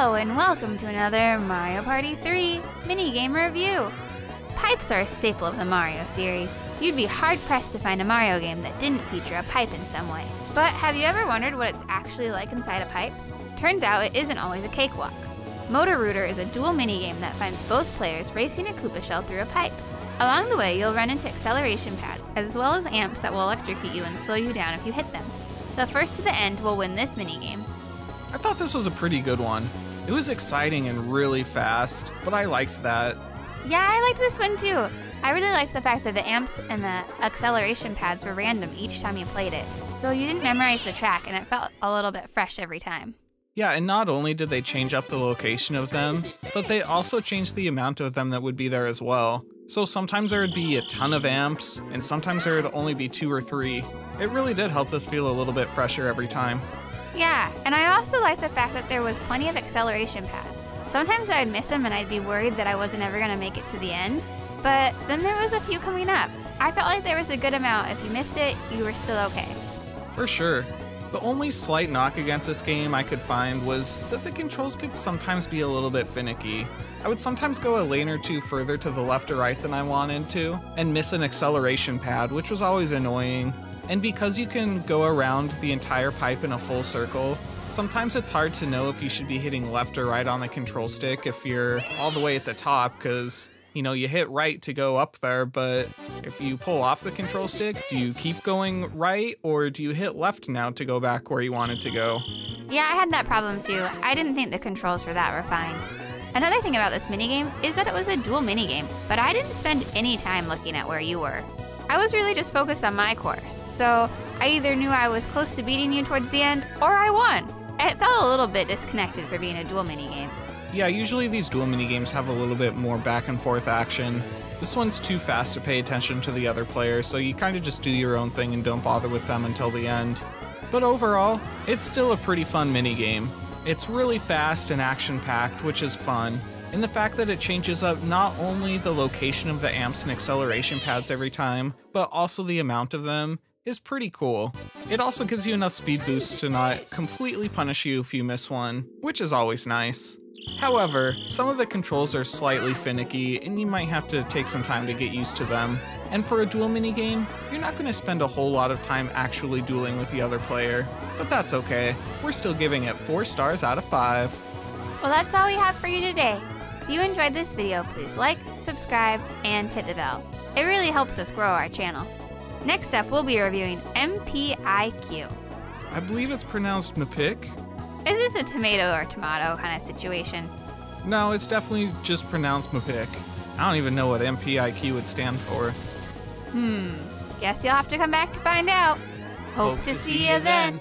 Hello and welcome to another Mario Party 3 minigame review. Pipes are a staple of the Mario series. You'd be hard-pressed to find a Mario game that didn't feature a pipe in some way. But have you ever wondered what it's actually like inside a pipe? Turns out it isn't always a cakewalk. Motor Rooter is a dual minigame that finds both players racing a Koopa shell through a pipe. Along the way, you'll run into acceleration pads, as well as amps that will electrocute you and slow you down if you hit them. The first to the end will win this minigame. I thought this was a pretty good one. It was exciting and really fast, but I liked that. Yeah, I liked this one too. I really liked the fact that the amps and the acceleration pads were random each time you played it, so you didn't memorize the track and it felt a little bit fresh every time. Yeah, and not only did they change up the location of them, but they also changed the amount of them that would be there as well. So sometimes there would be a ton of amps, and sometimes there would only be 2 or 3. It really did help this feel a little bit fresher every time. Yeah, and I also liked the fact that there was plenty of acceleration pads. Sometimes I'd miss them and I'd be worried that I wasn't ever going to make it to the end, but then there was a few coming up. I felt like there was a good amount. If you missed it, you were still okay. For sure. The only slight knock against this game I could find was that the controls could sometimes be a little bit finicky. I would sometimes go a lane or two further to the left or right than I wanted to, and miss an acceleration pad, which was always annoying. And because you can go around the entire pipe in a full circle, sometimes it's hard to know if you should be hitting left or right on the control stick if you're all the way at the top, because you hit right to go up there, but if you pull off the control stick, do you keep going right or do you hit left now to go back where you wanted to go? Yeah, I had that problem too. I didn't think the controls were that refined. Another thing about this minigame is that it was a dual minigame, but I didn't spend any time looking at where you were. I was really just focused on my course, so I either knew I was close to beating you towards the end, or I won. It felt a little bit disconnected for being a dual minigame. Yeah, usually these dual minigames have a little bit more back and forth action. This one's too fast to pay attention to the other players, so you kind of just do your own thing and don't bother with them until the end. But overall, it's still a pretty fun minigame. It's really fast and action-packed, which is fun. And the fact that it changes up not only the location of the amps and acceleration pads every time, but also the amount of them, is pretty cool. It also gives you enough speed boosts to not completely punish you if you miss one, which is always nice. However, some of the controls are slightly finicky and you might have to take some time to get used to them. And for a duel minigame, you're not going to spend a whole lot of time actually dueling with the other player, but that's okay. We're still giving it 4 stars out of 5. Well, that's all we have for you today. If you enjoyed this video, please like, subscribe, and hit the bell. It really helps us grow our channel. Next up, we'll be reviewing MPIQ. I believe it's pronounced Mapik. Is this a tomato or tomato kind of situation? No, it's definitely just pronounced Mapik. I don't even know what MPIQ would stand for. Guess you'll have to come back to find out. Hope to see you then.